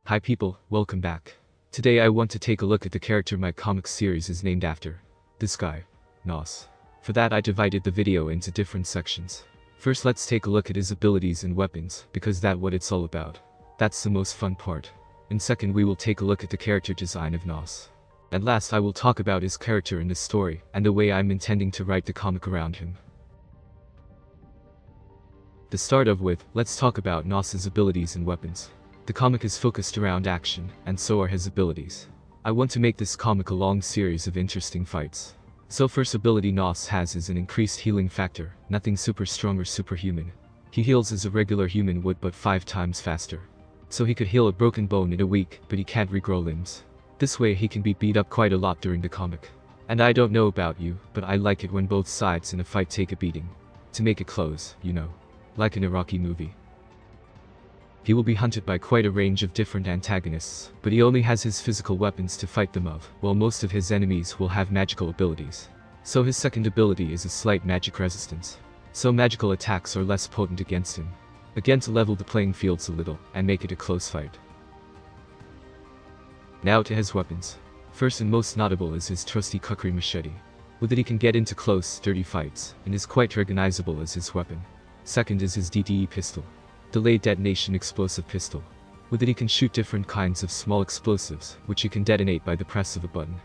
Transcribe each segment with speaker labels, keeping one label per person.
Speaker 1: Hi people, welcome back. Today I want to take a look at the character my comic series is named after. This guy, NOSS. For that I divided the video into different sections. First let's take a look at his abilities and weapons, because that's what it's all about. That's the most fun part. And second we will take a look at the character design of NOSS. And last I will talk about his character in the story, and the way I'm intending to write the comic around him. To start off with, let's talk about NOSS's abilities and weapons. The comic is focused around action, and so are his abilities. I want to make this comic a long series of interesting fights. So first ability NOSS has is an increased healing factor, nothing super strong or superhuman. He heals as a regular human would but 5 times faster. So he could heal a broken bone in a week, but he can't regrow limbs. This way he can be beat up quite a lot during the comic. And I don't know about you, but I like it when both sides in a fight take a beating. To make it close, you know. Like in a Rocky movie. He will be hunted by quite a range of different antagonists, but he only has his physical weapons to fight them of, while most of his enemies will have magical abilities. So his second ability is a slight magic resistance. So magical attacks are less potent against him. Again to level the playing fields a little, and make it a close fight. Now to his weapons. First and most notable is his trusty kukri machete. With it he can get into close, sturdy fights, and is quite recognizable as his weapon. Second is his DDE pistol. Delayed detonation explosive pistol. With it he can shoot different kinds of small explosives, which you can detonate by the press of a button.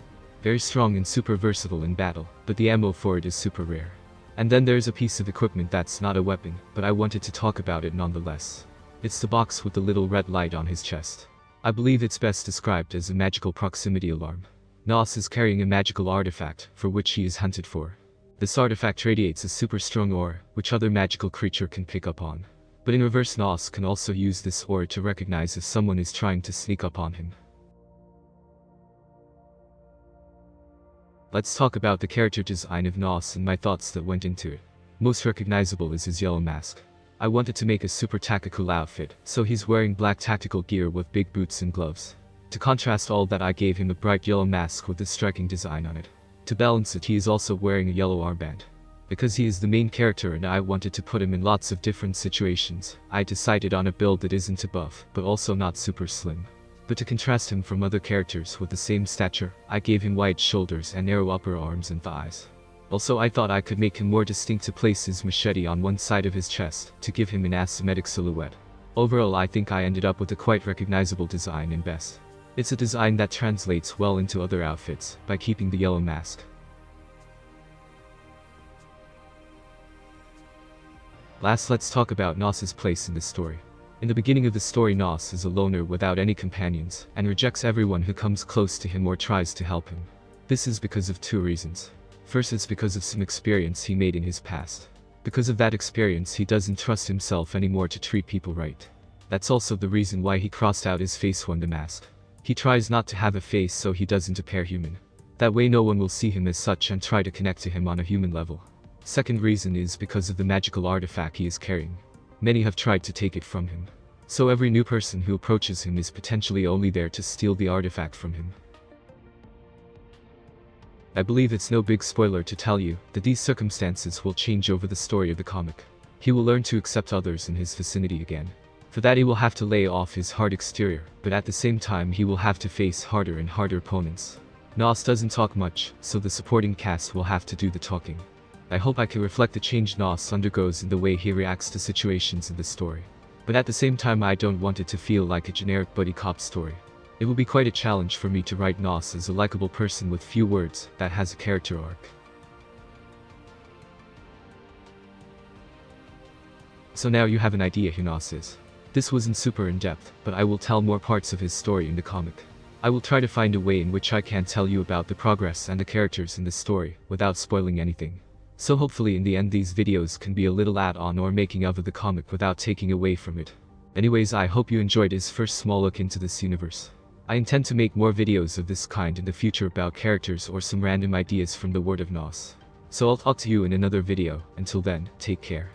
Speaker 1: Very strong and super versatile in battle, but the ammo for it is super rare. And then there's a piece of equipment that's not a weapon, but I wanted to talk about it nonetheless. It's the box with the little red light on his chest. I believe it's best described as a magical proximity alarm. NOSS is carrying a magical artifact, for which he is hunted for. This artifact radiates a super strong aura, which other magical creature can pick up on. But in reverse NOSS can also use this aura to recognize if someone is trying to sneak up on him. Let's talk about the character design of NOSS and my thoughts that went into it. Most recognizable is his yellow mask. I wanted to make a super tactical outfit, so he's wearing black tactical gear with big boots and gloves. To contrast all that I gave him a bright yellow mask with a striking design on it. To balance it he is also wearing a yellow armband. Because he is the main character and I wanted to put him in lots of different situations, I decided on a build that isn't a buff, but also not super slim. But to contrast him from other characters with the same stature, I gave him wide shoulders and narrow upper arms and thighs. Also I thought I could make him more distinct to place his machete on one side of his chest, to give him an asymmetric silhouette. Overall I think I ended up with a quite recognizable design and best. It's a design that translates well into other outfits, by keeping the yellow mask. Last let's talk about NOSS's place in the story. In the beginning of the story NOSS is a loner without any companions, and rejects everyone who comes close to him or tries to help him. This is because of 2 reasons. First it's because of some experience he made in his past. Because of that experience he doesn't trust himself anymore to treat people right. That's also the reason why he crossed out his face when masked. He tries not to have a face so he doesn't appear human. That way no one will see him as such and try to connect to him on a human level. Second reason is because of the magical artifact he is carrying. Many have tried to take it from him. So every new person who approaches him is potentially only there to steal the artifact from him. I believe it's no big spoiler to tell you that these circumstances will change over the story of the comic. He will learn to accept others in his vicinity again. For that he will have to lay off his hard exterior, but at the same time he will have to face harder and harder opponents. NOSS doesn't talk much, so the supporting cast will have to do the talking. I hope I can reflect the change NOSS undergoes in the way he reacts to situations in the story. But at the same time I don't want it to feel like a generic buddy cop story. It will be quite a challenge for me to write NOSS as a likable person with few words, that has a character arc. So now you have an idea who NOSS is. This wasn't super in-depth, but I will tell more parts of his story in the comic. I will try to find a way in which I can tell you about the progress and the characters in the story, without spoiling anything. So hopefully in the end these videos can be a little add-on or making of the comic without taking away from it. Anyways I hope you enjoyed his first small look into this universe. I intend to make more videos of this kind in the future about characters or some random ideas from the world of NOSS. So I'll talk to you in another video, until then, take care.